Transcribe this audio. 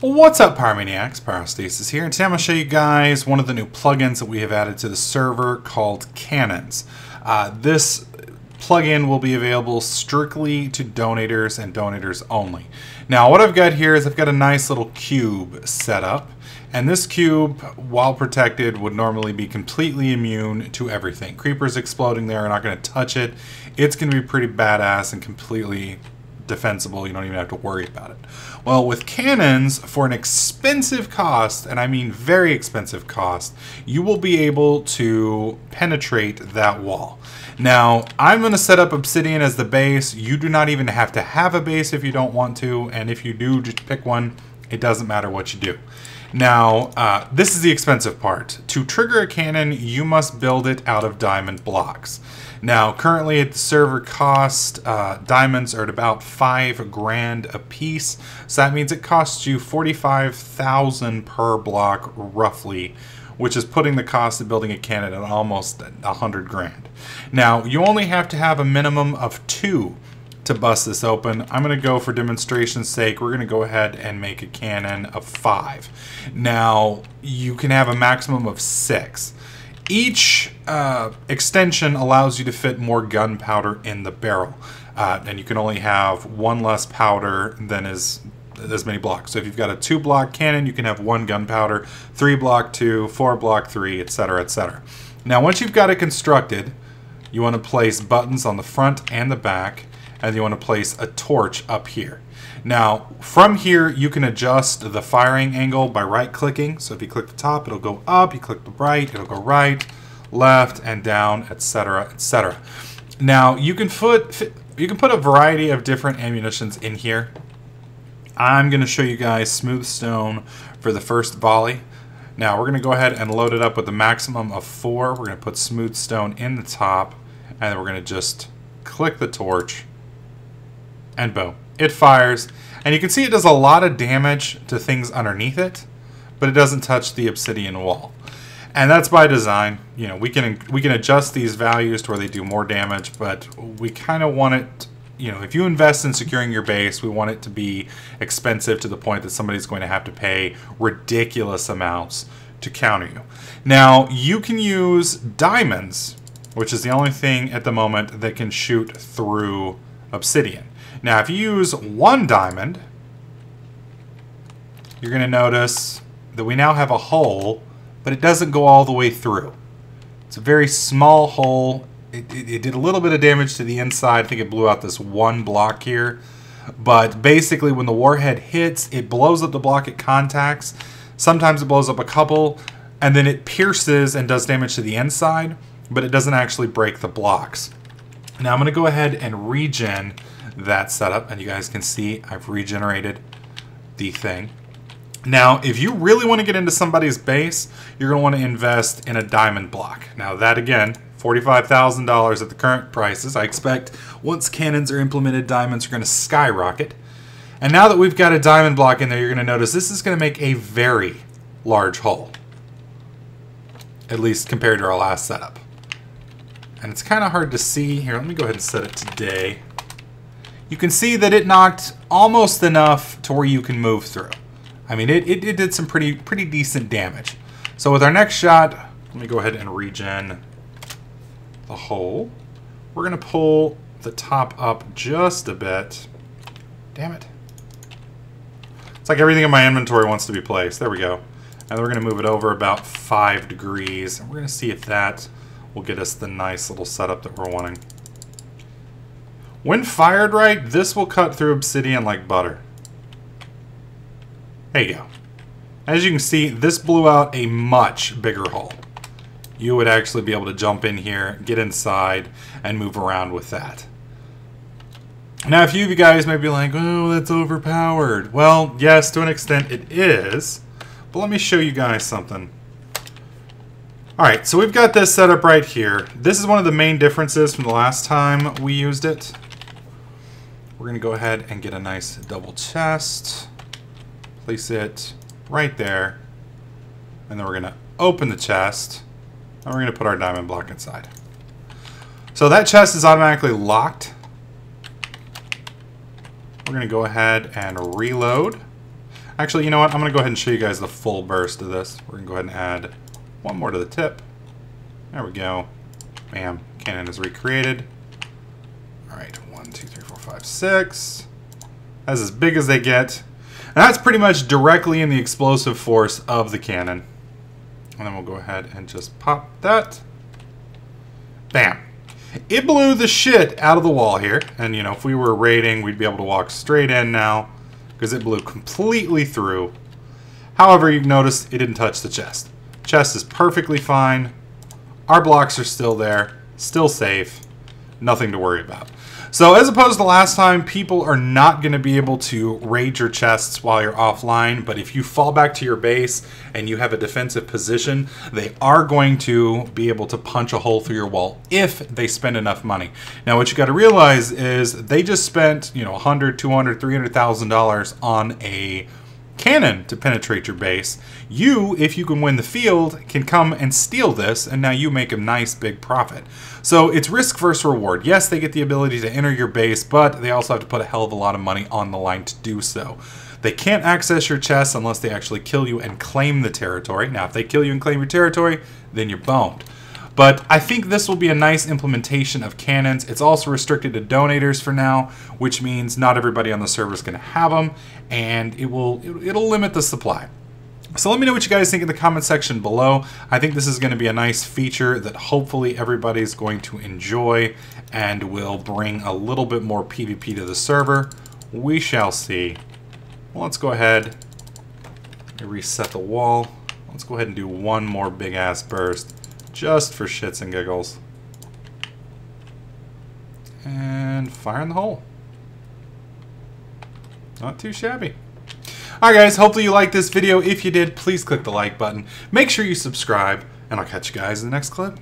What's up, Pyromaniacs? Pyrostasis here, and today I'm going to show you guys one of the new plugins that we have added to the server called Cannons. This plugin will be available strictly to donators and donators only. Now, what I've got here is I've got a nice little cube set up, and this cube, while protected, would normally be completely immune to everything. Creepers exploding there are not going to touch it. It's going to be pretty badass and completely defensible. You don't even have to worry about it. Well, with cannons, for an expensive cost, and I mean very expensive cost, you will be able to penetrate that wall. Now, I'm going to set up Obsidian as the base. You do not even have to have a base if you don't want to, and if you do, just pick one. It doesn't matter what you do. Now, this is the expensive part. To trigger a cannon, you must build it out of diamond blocks. Now, currently at the server cost, diamonds are at about 5 grand a piece. So that means it costs you 45,000 per block, roughly, which is putting the cost of building a cannon at almost 100 grand. Now, you only have to have a minimum of 2 to bust this open. I'm going to go, for demonstration's sake, we're going to go ahead and make a cannon of 5. Now, you can have a maximum of 6. Each extension allows you to fit more gunpowder in the barrel, and you can only have 1 less powder than as many blocks. So if you've got a 2-block cannon, you can have 1 gunpowder, 3-block 2, 4-block 3, etc., etc. Now, once you've got it constructed, you want to place buttons on the front and the back, and you want to place a torch up here. Now, from here, you can adjust the firing angle by right-clicking. So if you click the top, it'll go up. You click the right, it'll go right, left, and down, etc., etc. Now, you can put a variety of different ammunitions in here. I'm going to show you guys smooth stone for the first volley. Now, we're going to go ahead and load it up with a maximum of 4. We're going to put smooth stone in the top, and then we're going to just click the torch, and boom. It fires, and you can see it does a lot of damage to things underneath it, but it doesn't touch the obsidian wall. And that's by design. You know, we can adjust these values to where they do more damage, but we kind of want it, you know, if you invest in securing your base, we want it to be expensive to the point that somebody's going to have to pay ridiculous amounts to counter you. Now, you can use diamonds, which is the only thing at the moment that can shoot through obsidian. Now, if you use 1 diamond, you're going to notice that we now have a hole, but it doesn't go all the way through. It's a very small hole. It did a little bit of damage to the inside. I think it blew out this 1 block here. But basically, when the warhead hits, it blows up the block it contacts. Sometimes it blows up a couple, and then it pierces and does damage to the inside, but it doesn't actually break the blocks. Now, I'm going to go ahead and regen that setup, and you guys can see I've regenerated the thing. Now, if you really want to get into somebody's base, you're going to want to invest in a diamond block. Now, that again, $45,000 at the current prices. I expect once cannons are implemented, diamonds are going to skyrocket. And now that we've got a diamond block in there, you're going to notice this is going to make a very large hole, at least compared to our last setup. And it's kind of hard to see. Here, let me go ahead and set it to day. You can see that it knocked almost enough to where you can move through. I mean, it did some pretty decent damage. So with our next shot, let me go ahead and regen the hole. We're going to pull the top up just a bit. Damn it. It's like everything in my inventory wants to be placed. There we go. And we're going to move it over about 5 degrees. And we're going to see if that will get us the nice little setup that we're wanting. When fired right, this will cut through obsidian like butter. There you go. As you can see, this blew out a much bigger hole. You would actually be able to jump in here, get inside, and move around with that. Now, a few of you guys may be like, oh, that's overpowered. Well, yes, to an extent it is. But let me show you guys something. Alright, so we've got this set up right here. This is one of the main differences from the last time we used it. We're going to go ahead and get a nice double chest. Place it right there. And then we're going to open the chest. And we're going to put our diamond block inside. So that chest is automatically locked. We're going to go ahead and reload. Actually, you know what? I'm going to go ahead and show you guys the full burst of this. We're going to go ahead and add one more to the tip. There we go. Bam. Cannon is recreated. Alright, 1, 2, 3, 4, 5, 6. That's as big as they get. And that's pretty much directly in the explosive force of the cannon. And then we'll go ahead and just pop that. Bam. It blew the shit out of the wall here. And, you know, if we were raiding, we'd be able to walk straight in now, because it blew completely through. However, you've noticed it didn't touch the chest. Chest is perfectly fine. Our blocks are still there, still safe, nothing to worry about. So as opposed to last time, people are not going to be able to raid your chests while you're offline, but if you fall back to your base and you have a defensive position, they are going to be able to punch a hole through your wall if they spend enough money. Now what you got to realize is they just spent, you know, $100, $200, $300,000 on a cannon to penetrate your base. You, if you can win the field, can come and steal this, and now you make a nice big profit. So it's risk versus reward. Yes, they get the ability to enter your base, but they also have to put a hell of a lot of money on the line to do so. They can't access your chests unless they actually kill you and claim the territory. Now, if they kill you and claim your territory, then you're boned. But I think this will be a nice implementation of cannons. It's also restricted to donators for now, which means not everybody on the server is going to have them, and it'll limit the supply. So let me know what you guys think in the comment section below. I think this is going to be a nice feature that hopefully everybody's going to enjoy and will bring a little bit more PvP to the server. We shall see. Well, let's go ahead and reset the wall. Let's go ahead and do one more big ass burst, just for shits and giggles. And fire in the hole. Not too shabby. Alright guys, hopefully you liked this video. If you did, please click the like button. Make sure you subscribe, and I'll catch you guys in the next clip.